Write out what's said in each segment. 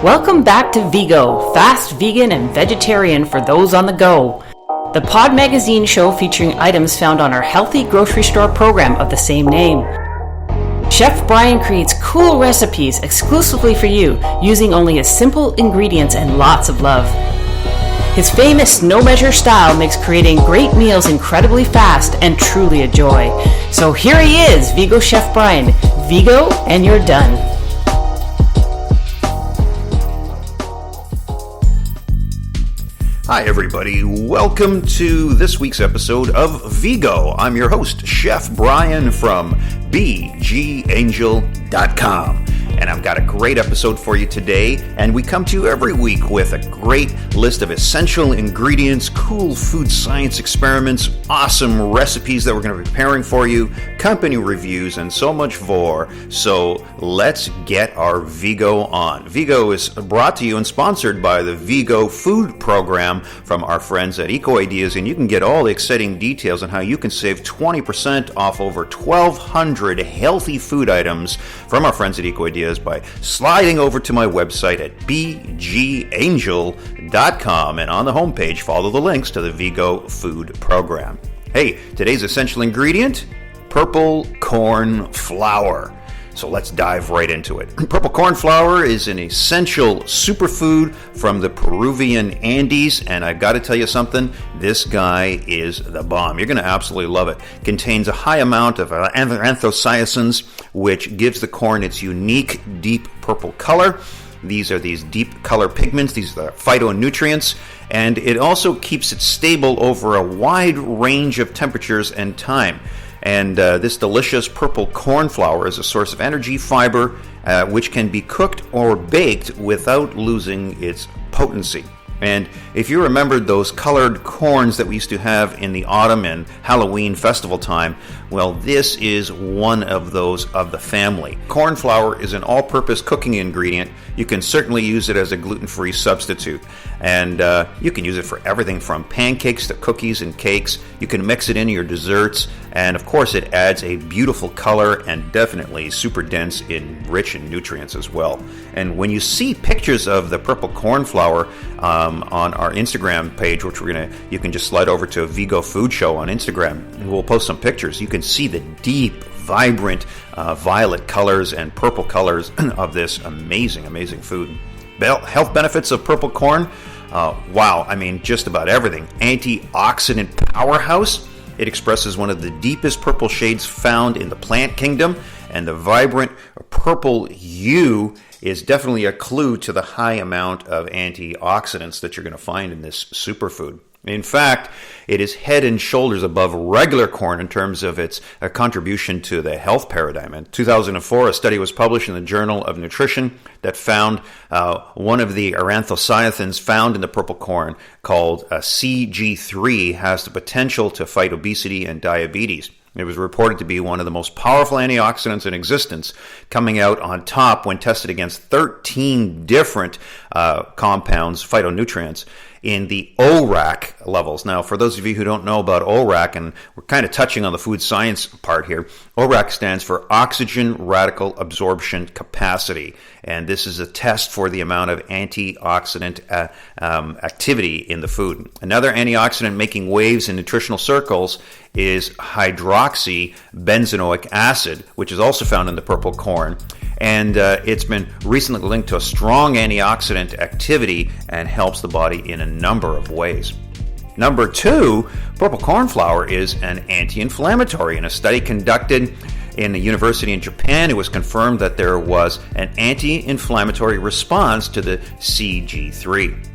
Welcome back to VEGO, fast, vegan, and vegetarian for those on the go. The Pod Magazine show featuring items found on our healthy grocery store program of the same name. Chef Brian creates cool recipes exclusively for you using only his simple ingredients and lots of love. His famous no-measure style makes creating great meals incredibly fast and truly a joy. So here he is, VEGO Chef Brian. VEGO and you're done. Hi everybody, welcome to this week's episode of VEGO. I'm your host, Chef Brian from bgangel.com. And I've got a great episode for you today, and we come to you every week with a great list of essential ingredients, cool food science experiments, awesome recipes that we're going to be preparing for you, company reviews, and so much more. So let's get our VEGO on. VEGO is brought to you and sponsored by the VEGO Food Program from our friends at Eco Ideas, and you can get all the exciting details on how you can save 20% off over 1,200 healthy food items from our friends at Eco Ideas by sliding over to my website at bgangel.com, and on the homepage follow the links to the VEGO Food Program. Hey, today's essential ingredient, purple corn flour. So let's dive right into it. Purple corn flour is an essential superfood from the Peruvian Andes, and I've got to tell you something, this guy is the bomb. You're going to absolutely love it. Contains a high amount of anthocyanins, which gives the corn its unique deep purple color. These are these deep color pigments, these are the phytonutrients, and it also keeps it stable over a wide range of temperatures and time. And this delicious purple corn flour is a source of energy, fiber, which can be cooked or baked without losing its potency. And if you remembered those colored corns that we used to have in the autumn and Halloween festival time, well, this is one of those of the family. Corn flour is an all-purpose cooking ingredient. You can certainly use it as a gluten-free substitute. And you can use it for everything from pancakes to cookies and cakes. You can mix it into your desserts. And of course, it adds a beautiful color and definitely super dense in rich in nutrients as well. And when you see pictures of the purple corn flour on our Instagram page, which you can just slide over to a VEGO Food Show on Instagram, and we'll post some pictures. You can see the deep, vibrant violet colors and purple colors of this amazing food. Health benefits of purple corn, wow, I mean just about everything. Antioxidant powerhouse. It expresses one of the deepest purple shades found in the plant kingdom, and the vibrant purple hue is definitely a clue to the high amount of antioxidants that you're going to find in this superfood. In fact, it is head and shoulders above regular corn in terms of its contribution to the health paradigm. In 2004, a study was published in the Journal of Nutrition that found one of the anthocyanins found in the purple corn, called CG3, has the potential to fight obesity and diabetes. It was reported to be one of the most powerful antioxidants in existence, coming out on top when tested against 13 different compounds, phytonutrients, in the ORAC levels. Now, for those of you who don't know about ORAC, and we're kind of touching on the food science part here, ORAC stands for Oxygen Radical Absorption Capacity, and this is a test for the amount of antioxidant activity in the food. Another antioxidant making waves in nutritional circles is hydroxy benzoic acid, which is also found in the purple corn. And it's been recently linked to a strong antioxidant activity and helps the body in a number of ways. Number 2, purple corn flour is an anti-inflammatory. In a study conducted in a university in Japan, it was confirmed that there was an anti-inflammatory response to the CG3.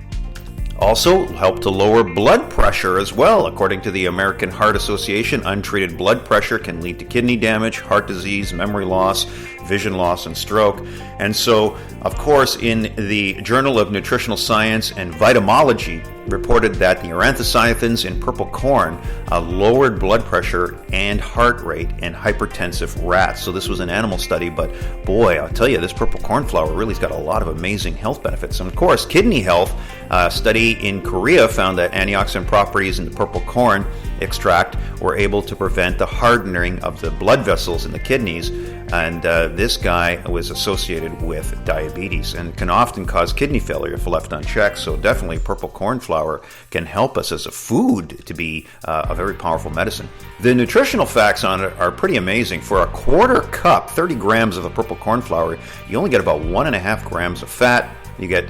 Also help to lower blood pressure as well. According to the American Heart Association, untreated blood pressure can lead to kidney damage, heart disease, memory loss, vision loss, and stroke. And so, of course, in the Journal of Nutritional Science and Vitamology reported that the anthocyanins in purple corn lowered blood pressure and heart rate in hypertensive rats. So this was an animal study, but boy, I'll tell you, this purple corn flour really has got a lot of amazing health benefits. And of course, kidney health. A study in Korea found that antioxidant properties in the purple corn extract were able to prevent the hardening of the blood vessels in the kidneys, And this guy was associated with diabetes and can often cause kidney failure if left unchecked. So definitely purple corn flour can help us as a food to be a very powerful medicine. The nutritional facts on it are pretty amazing. For a quarter cup, 30 grams of the purple corn flour, you only get about 1.5 grams of fat. You get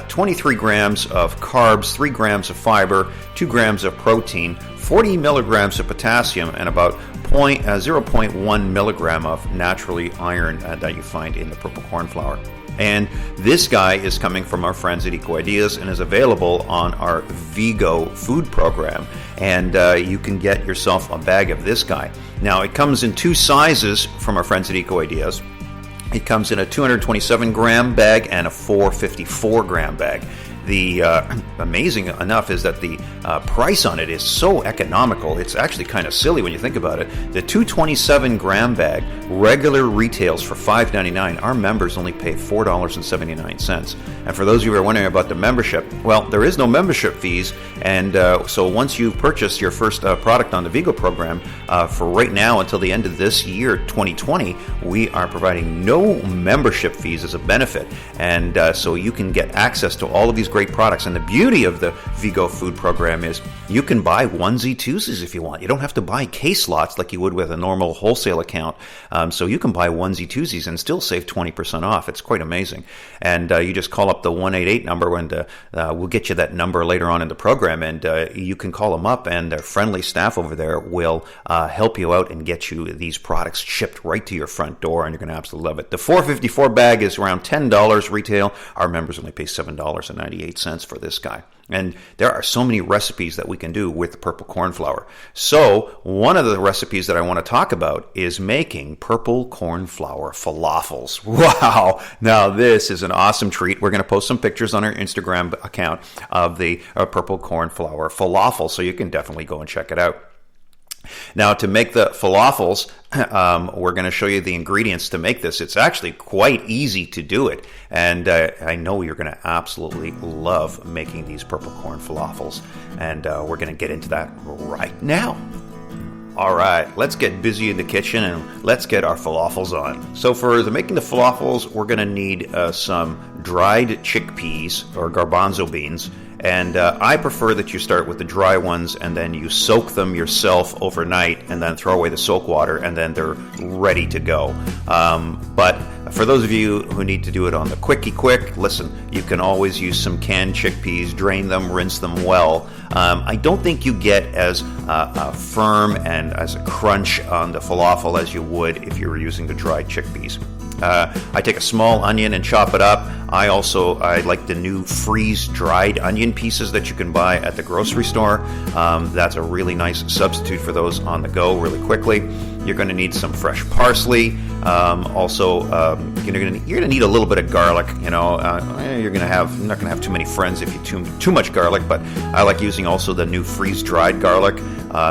23 grams of carbs, 3 grams of fiber, 2 grams of protein, 40 milligrams of potassium, and about 0.1 milligram of naturally iron that you find in the purple corn flour. And this guy is coming from our friends at Eco Ideas and is available on our VEGO food program. And you can get yourself a bag of this guy. Now, it comes in 2 sizes from our friends at Eco Ideas. It comes in a 227-gram bag and a 454-gram bag. The amazing enough is that the price on it is so economical. It's actually kind of silly when you think about it. The 227-gram bag regular retails for $5.99. Our members only pay $4.79. And for those of you who are wondering about the membership, well, there is no membership fees. And so once you've purchased your first product on the VEGO program, for right now until the end of this year, 2020, we are providing no membership fees as a benefit. And so you can get access to all of these great products. And the beauty of the VEGO food program is you can buy onesie twosies if you want. You don't have to buy case lots like you would with a normal wholesale account. So you can buy onesie twosies and still save 20% off. It's quite amazing. And you just call up the 188 number, and we'll get you that number later on in the program. And you can call them up, and their friendly staff over there will help you out and get you these products shipped right to your front door, and you're going to absolutely love it. The 454 bag is around $10 retail. Our members only pay $7.98 for this guy. And there are so many recipes that we can do with the purple corn flour. So one of the recipes that I want to talk about is making purple corn flour falafels. Wow! Now this is an awesome treat. We're going to post some pictures on our Instagram account of the purple corn flour falafel, so you can definitely go and check it out. Now, to make the falafels, we're going to show you the ingredients to make this. It's actually quite easy to do it, and I know you're going to absolutely love making these purple corn falafels, and we're going to get into that right now. All right, let's get busy in the kitchen and let's get our falafels on. So for making the falafels, we're going to need some dried chickpeas or garbanzo beans. And I prefer that you start with the dry ones and then you soak them yourself overnight and then throw away the soak water and then they're ready to go. But for those of you who need to do it on the quick, listen, you can always use some canned chickpeas, drain them, rinse them well. I don't think you get as firm and as a crunch on the falafel as you would if you were using the dried chickpeas. I take a small onion and chop it up. I like the new freeze-dried onion pieces that you can buy at the grocery store. That's a really nice substitute for those on the go really quickly. You're going to need some fresh parsley. You're going to need a little bit of garlic. You're not going to have too many friends if you too much garlic. But I like using also the new freeze-dried garlic.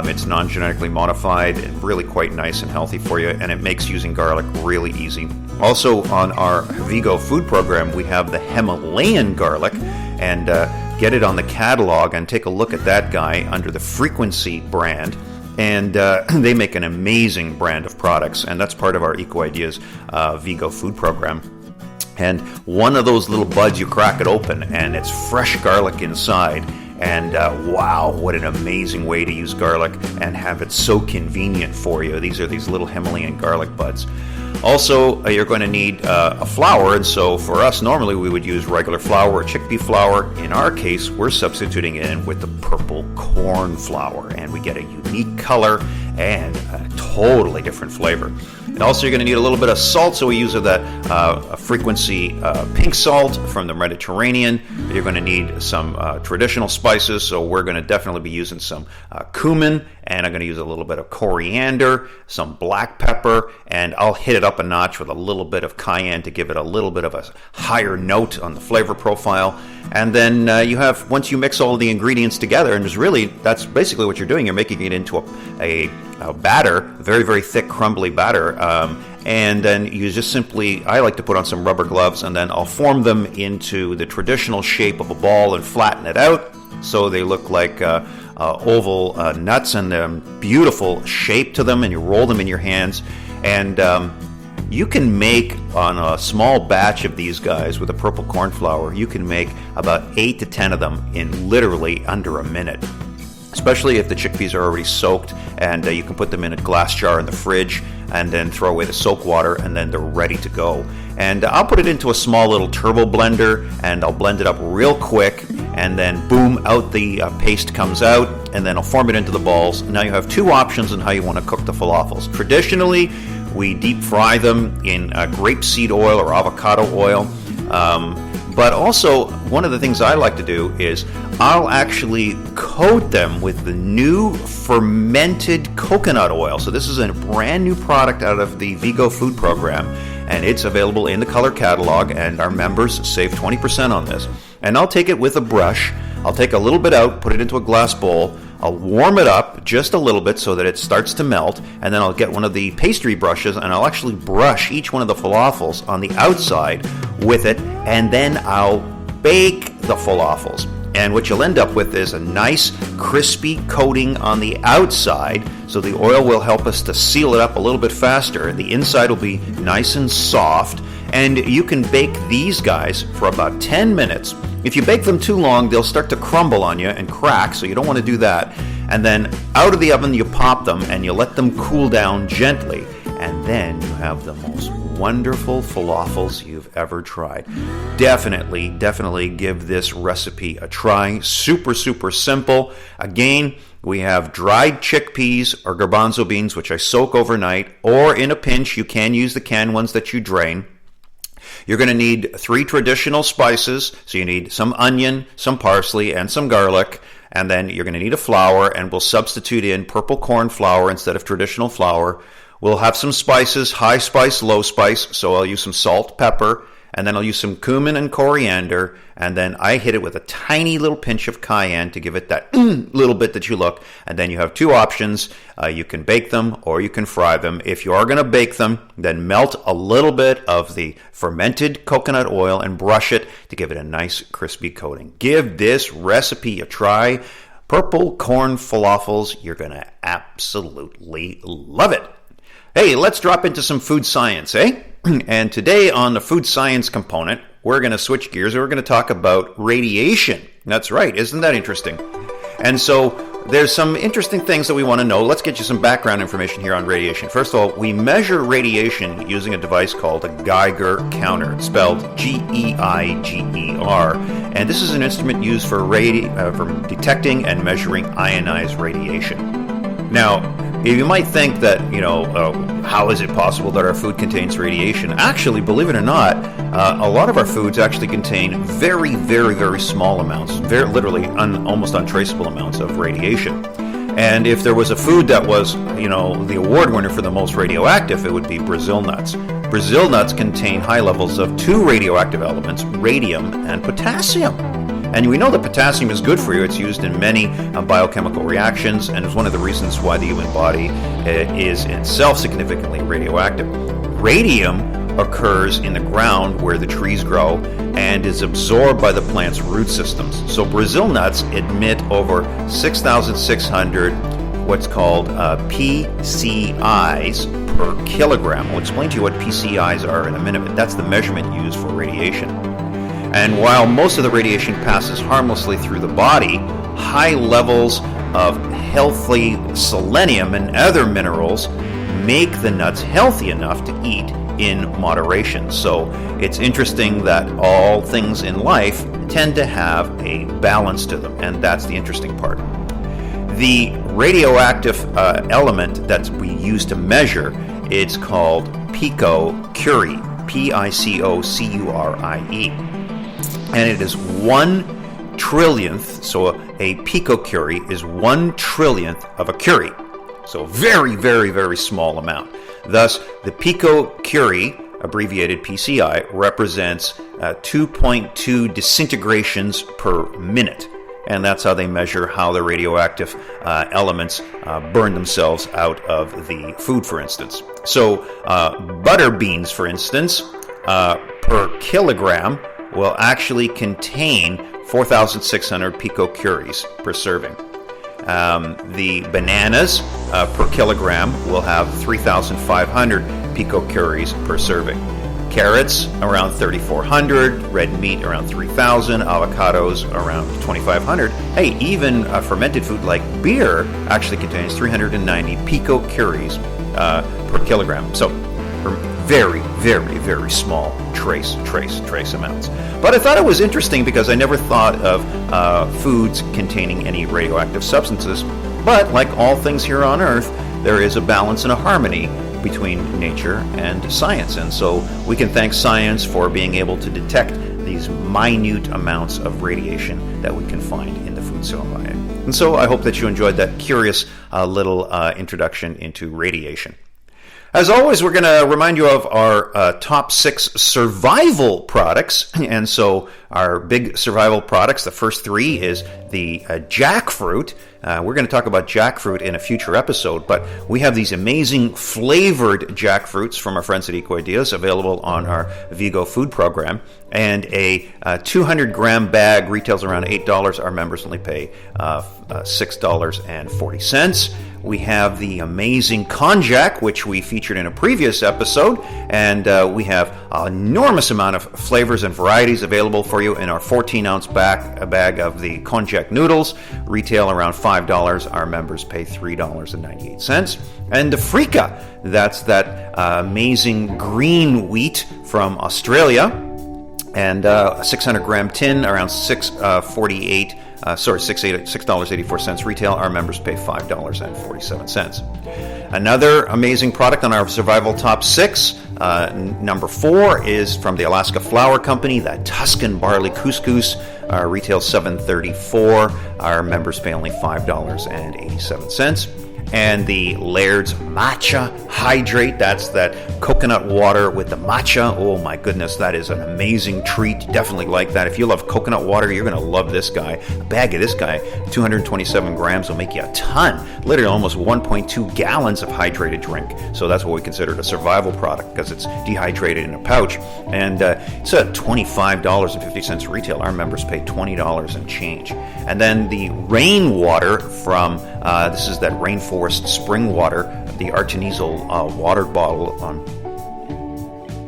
It's non-genetically modified and really quite nice and healthy for you, and it makes using garlic really easy. Also, on our VEGO food program, we have the Himalayan Garlic, and get it on the catalog and take a look at that guy under the Frequency brand. And they make an amazing brand of products, and that's part of our Eco Ideas VEGO food program. And one of those little buds, you crack it open, and it's fresh garlic inside. And wow, what an amazing way to use garlic and have it so convenient for you. These are these little Himalayan garlic buds. Also, you're going to need a flour, and so for us, normally we would use regular flour or chickpea flour. In our case, we're substituting it in with the purple corn flour, and we get a unique color and a totally different flavor. And also, you're going to need a little bit of salt, so we use a Frequency pink salt from the Mediterranean. You're going to need some traditional spices, so we're going to definitely be using some cumin, and I'm going to use a little bit of coriander, some black pepper, and I'll hit it up a notch with a little bit of cayenne to give it a little bit of a higher note on the flavor profile. And then once you mix all of the ingredients together, and that's basically what you're doing, you're making it into a batter, very, very thick, crumbly batter. And then you just I like to put on some rubber gloves, and then I'll form them into the traditional shape of a ball and flatten it out so they look like oval nuts, and beautiful shape to them, and you roll them in your hands. And You can make, on a small batch of these guys with a purple corn flour, you can make about 8 to 10 of them in literally under a minute. Especially if the chickpeas are already soaked, and you can put them in a glass jar in the fridge and then throw away the soak water, and then they're ready to go. And I'll put it into a small little turbo blender, and I'll blend it up real quick, and then boom, out the paste comes out, and then I'll form it into the balls. Now you have two options on how you want to cook the falafels. Traditionally, we deep fry them in grapeseed oil or avocado oil. But also, one of the things I like to do is I'll actually coat them with the new fermented coconut oil. So this is a brand new product out of the VEGO food program, and it's available in the color catalog, and our members save 20% on this. And I'll take it with a brush. I'll take a little bit out, put it into a glass bowl. I'll warm it up just a little bit so that it starts to melt, and then I'll get one of the pastry brushes and I'll actually brush each one of the falafels on the outside with it, and then I'll bake the falafels. And what you'll end up with is a nice crispy coating on the outside, so the oil will help us to seal it up a little bit faster. The inside will be nice and soft, and you can bake these guys for about 10 minutes. If you bake them too long, they'll start to crumble on you and crack, so you don't want to do that. And then out of the oven, you pop them and you let them cool down gently, and then you have the most wonderful falafels you've ever tried. Definitely give this recipe a try. Super simple. Again, we have dried chickpeas or garbanzo beans, which I soak overnight, or in a pinch, you can use the canned ones that you drain. You're going to need 3 traditional spices. So you need some onion, some parsley, and some garlic. And then you're going to need a flour, and we'll substitute in purple corn flour instead of traditional flour. We'll have some spices, high spice, low spice. So I'll use some salt, pepper, and then I'll use some cumin and coriander. And then I hit it with a tiny little pinch of cayenne to give it that little bit that you look. And then you have 2 options. You can bake them or you can fry them. If you are going to bake them, then melt a little bit of the fermented coconut oil and brush it to give it a nice crispy coating. Give this recipe a try. Purple corn falafels. You're going to absolutely love it. Hey, let's drop into some food science, eh? And today on the food science component, we're going to switch gears and we're going to talk about radiation. That's right. Isn't that interesting? And so there's some interesting things that we want to know. Let's get you some background information here on radiation. First of all, we measure radiation using a device called a Geiger counter, spelled Geiger. And this is an instrument used for detecting and measuring ionized radiation. Now, you might think that, how is it possible that our food contains radiation? Actually, believe it or not, a lot of our foods actually contain very small amounts, literally almost untraceable amounts of radiation. And if there was a food that was, the award winner for the most radioactive, it would be Brazil nuts. Brazil nuts contain high levels of 2 radioactive elements, radium and potassium. And we know that potassium is good for you. It's used in many biochemical reactions, and is one of the reasons why the human body is itself significantly radioactive. Radium occurs in the ground where the trees grow and is absorbed by the plant's root systems. So Brazil nuts emit over 6,600 what's called PCIs per kilogram. I'll explain to you what PCIs are in a minute, but that's the measurement used for radiation. And while most of the radiation passes harmlessly through the body, high levels of healthy selenium and other minerals make the nuts healthy enough to eat in moderation. So it's interesting that all things in life tend to have a balance to them, and that's the interesting part. The radioactive element that we use to measure, it's called picocurie, Picocurie. And it is 1 trillionth, so a picocurie is 1 trillionth of a curie. So very small amount. Thus, the picocurie, abbreviated PCI, represents 2.2 disintegrations per minute. And that's how they measure how the radioactive elements burn themselves out of the food, for instance. So butter beans, for instance, per kilogram will actually contain 4,600 picocuries per serving. The bananas per kilogram will have 3,500 picocuries per serving. Carrots around 3,400, red meat around 3,000, avocados around 2,500. Hey, even a fermented food like beer actually contains 390 picocuries per kilogram. So very, very, very small trace amounts. But I thought it was interesting because I never thought of foods containing any radioactive substances. But like all things here on Earth, there is a balance and a harmony between nature and science. And so we can thank science for being able to detect these minute amounts of radiation that we can find in the food supply. And so I hope that you enjoyed that curious little introduction into radiation. As always, we're going to remind you of our top 6 survival products. And so our big survival products, the first 3 is the jackfruit. We're going to talk about jackfruit in a future episode, but we have these amazing flavored jackfruits from our friends at Ecoideas available on our VEGO food program. And a 200-gram bag retails around $8. Our members only pay $6.40. We have the amazing konjac, which we featured in a previous episode, and we have an enormous amount of flavors and varieties available for you in our 14-ounce bag of the konjac noodles. Retail around $5. Our members pay $3.98. And the frika, that's that amazing green wheat from Australia, and a 600-gram tin, around $6.84 retail. Our members pay $5.47. Another amazing product on our survival top 6, number 4, is from the Alaska Flour Company, that Tuscan barley couscous. Retail $7.34. Our members pay only $5.87. And the Laird's Matcha Hydrate, that's that coconut water with the matcha. Oh my goodness, that is an amazing treat. Definitely like that. If you love coconut water, you're going to love this guy. A bag of this guy, 227 grams, will make you a ton. Literally almost 1.2 gallons of hydrated drink. So that's what we consider a survival product because it's dehydrated in a pouch. And it's at $25.50 retail. Our members pay $20 and change. And then the rainwater from, this is that rainforest spring water, the artesanal water bottle.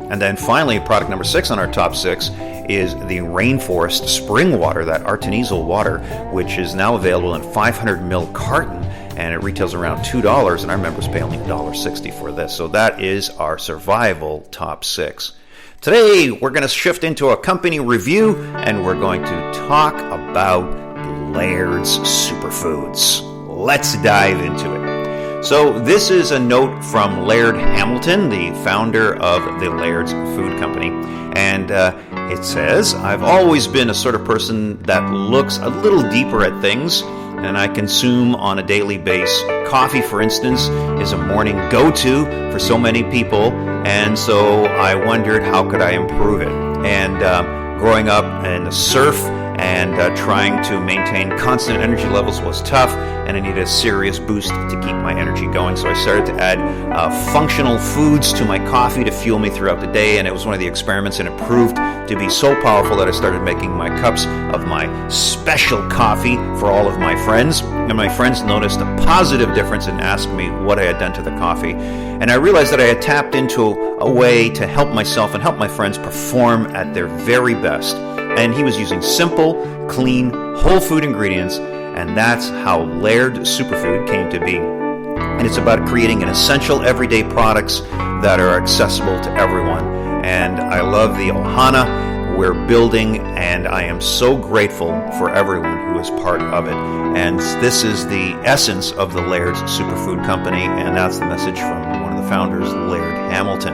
And then finally, product number 6 on our top 6 is the rainforest spring water, that artesanal water, which is now available in 500 ml carton, and it retails around $2, and our members pay only $1.60 for this. So that is our survival top 6. Today, we're going to shift into a company review, and we're going to talk about Laird's Superfoods. Let's dive into it. So this is a note from Laird Hamilton, the founder of the Laird's Food Company. And it says, I've always been a sort of person that looks a little deeper at things, and I consume on a daily basis. Coffee, for instance, is a morning go-to for so many people, and so I wondered how could I improve it. And growing up in the surf and trying to maintain constant energy levels was tough, and I needed a serious boost to keep my energy going. So I started to add functional foods to my coffee to fuel me throughout the day, and it was one of the experiments, and it proved to be so powerful that I started making my cups of my special coffee for all of my friends. And my friends noticed a positive difference and asked me what I had done to the coffee. And I realized that I had tapped into a way to help myself and help my friends perform at their very best. And he was using simple, clean, whole food ingredients, and that's how Laird Superfood came to be. And it's about creating an essential everyday products that are accessible to everyone. And I love the ohana we're building, and I am so grateful for everyone who is part of it. And this is the essence of the Laird's Superfood Company, and that's the message from one of the founders, Laird Hamilton.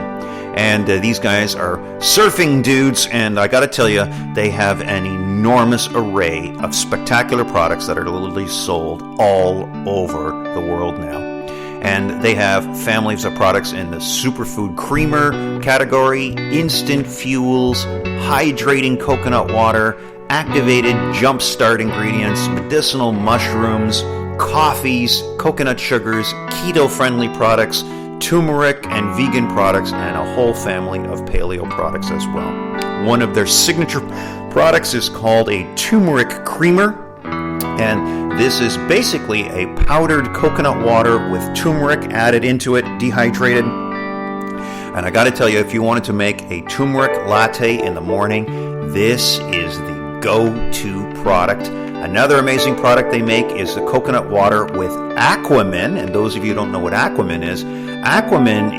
And these guys are surfing dudes, and I got to tell you, they have an enormous array of spectacular products that are literally sold all over the world now. And they have families of products in the superfood creamer category, instant fuels, hydrating coconut water, activated jumpstart ingredients, medicinal mushrooms, coffees, coconut sugars, keto-friendly products, turmeric and vegan products, and a whole family of paleo products as well. One of their signature products is called a turmeric creamer, and this is basically a powdered coconut water with turmeric added into it, dehydrated. And I got to tell you, if you wanted to make a turmeric latte in the morning, this is the go-to product. Another amazing product they make is the coconut water with Aquamin. And those of you who don't know what Aquamin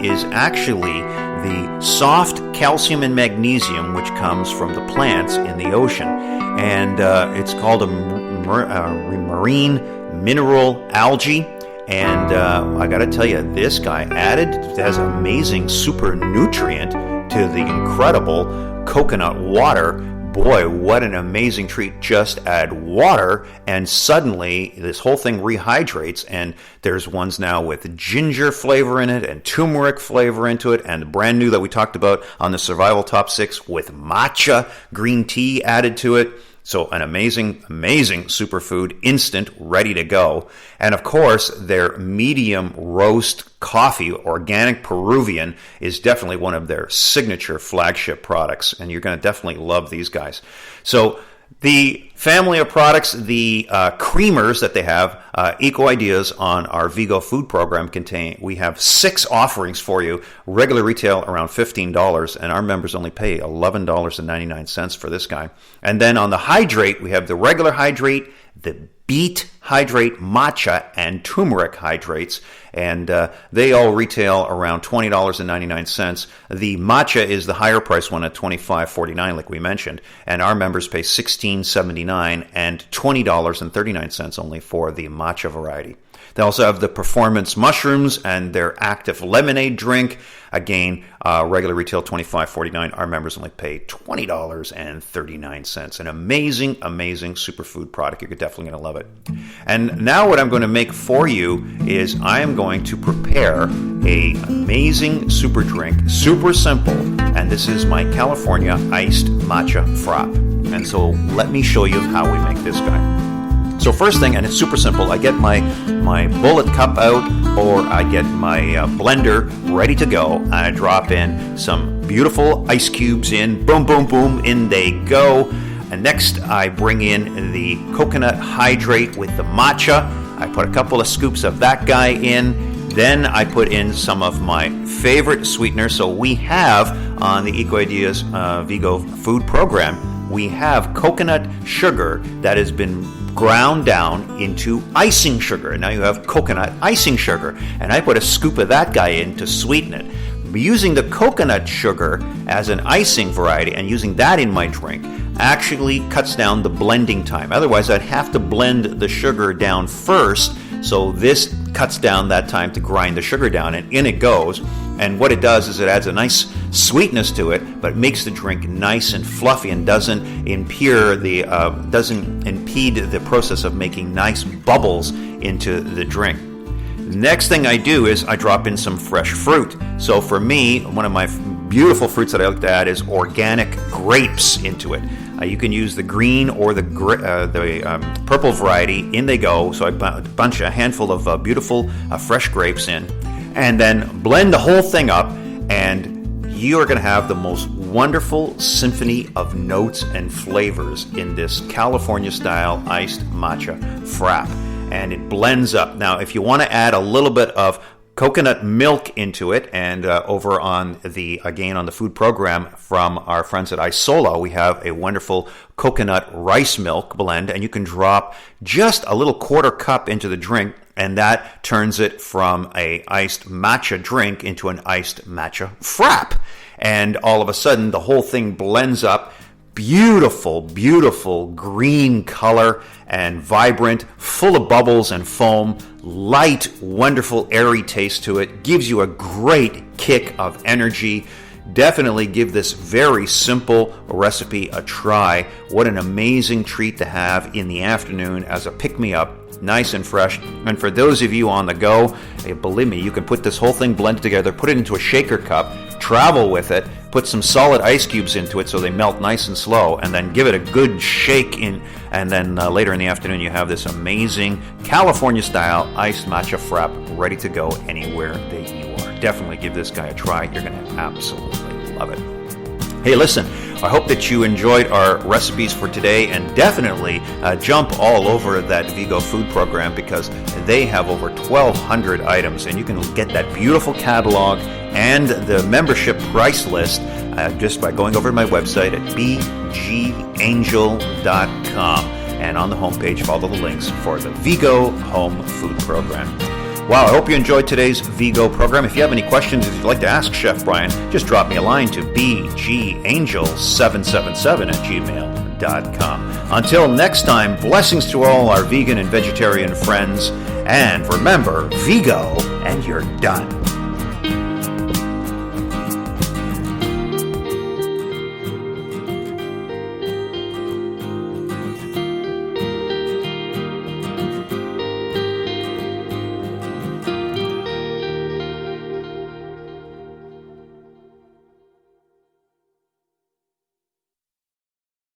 is actually the soft calcium and magnesium which comes from the plants in the ocean. And it's called a marine mineral algae. And I got to tell you, this guy has amazing super nutrient to the incredible coconut water. Boy, what an amazing treat. Just add water and suddenly this whole thing rehydrates, and there's ones now with ginger flavor in it and turmeric flavor into it, and the brand new that we talked about on the Survival Top 6 with matcha green tea added to it. So an amazing, amazing superfood, instant, ready to go. And of course, their medium roast coffee, organic Peruvian, is definitely one of their signature flagship products. And you're going to definitely love these guys. So the family of products, the creamers that they have, Eco Ideas on our VEGO food program we have 6 offerings for you. Regular retail around $15, and our members only pay $11.99 for this guy. And then on the Hydrate, we have the regular Hydrate, the Beet Hydrate, Matcha, and Turmeric Hydrates, and they all retail around $20.99. The Matcha is the higher price one at $25.49, like we mentioned, and our members pay $16.79 and $20.39 only for the Matcha variety. They also have the Performance Mushrooms and their Active Lemonade drink. Again, regular retail $25.49. Our members only pay $20.39. An amazing, amazing superfood product. You're definitely going to love it. And now what I'm going to make for you is I am going to prepare a amazing super drink, super simple, and this is my California iced matcha frap. And so let me show you how we make this guy. So first thing, and it's super simple, I get my bullet cup out, or I get my blender ready to go, and I drop in some beautiful ice cubes in, boom, boom, boom, in they go. And next I bring in the coconut hydrate with the matcha. I put a couple of scoops of that guy in. Then I put in some of my favorite sweeteners. So we have on the Eco Ideas VEGO food program, we have coconut sugar that has been ground down into icing sugar. And now you have coconut icing sugar. And I put a scoop of that guy in to sweeten it. Using the coconut sugar as an icing variety and using that in my drink actually cuts down the blending time. Otherwise, I'd have to blend the sugar down first. So this cuts down that time to grind the sugar down, and in it goes. And what it does is it adds a nice sweetness to it, but makes the drink nice and fluffy and doesn't impede the process of making nice bubbles into the drink. Next thing I do is I drop in some fresh fruit. So for me, one of my beautiful fruits that I like to add is organic grapes into it. You can use the green or the purple variety. In they go. So I bunch a handful of beautiful fresh grapes in, and then blend the whole thing up, and you are going to have the most wonderful symphony of notes and flavors in this California-style iced matcha frap. And it blends up. Now, if you want to add a little bit of coconut milk into it, and over on the food program from our friends at Isola, we have a wonderful coconut rice milk blend, and you can drop just a little quarter cup into the drink, and that turns it from a iced matcha drink into an iced matcha frap. And all of a sudden, the whole thing blends up. Beautiful, beautiful green color and vibrant, full of bubbles and foam, light, wonderful, airy taste to it, gives you a great kick of energy. Definitely give this very simple recipe a try. What an amazing treat to have in the afternoon as a pick-me-up, nice and fresh. And for those of you on the go, believe me, you can put this whole thing blended together, put it into a shaker cup, travel with it, put some solid ice cubes into it so they melt nice and slow, and then give it a good shake in. And then later in the afternoon, you have this amazing California-style iced matcha frap ready to go anywhere that you are. Definitely give this guy a try. You're going to absolutely love it. Hey, listen, I hope that you enjoyed our recipes for today, and definitely jump all over that VEGO food program because they have over 1,200 items, and you can get that beautiful catalog and the membership price list just by going over to my website at bgangel.com. And on the homepage, follow the links for the VEGO Home Food Program. Wow, I hope you enjoyed today's VEGO program. If you have any questions, if you'd like to ask Chef Brian, just drop me a line to bgangel777@gmail.com. Until next time, blessings to all our vegan and vegetarian friends. And remember, VEGO, and you're done.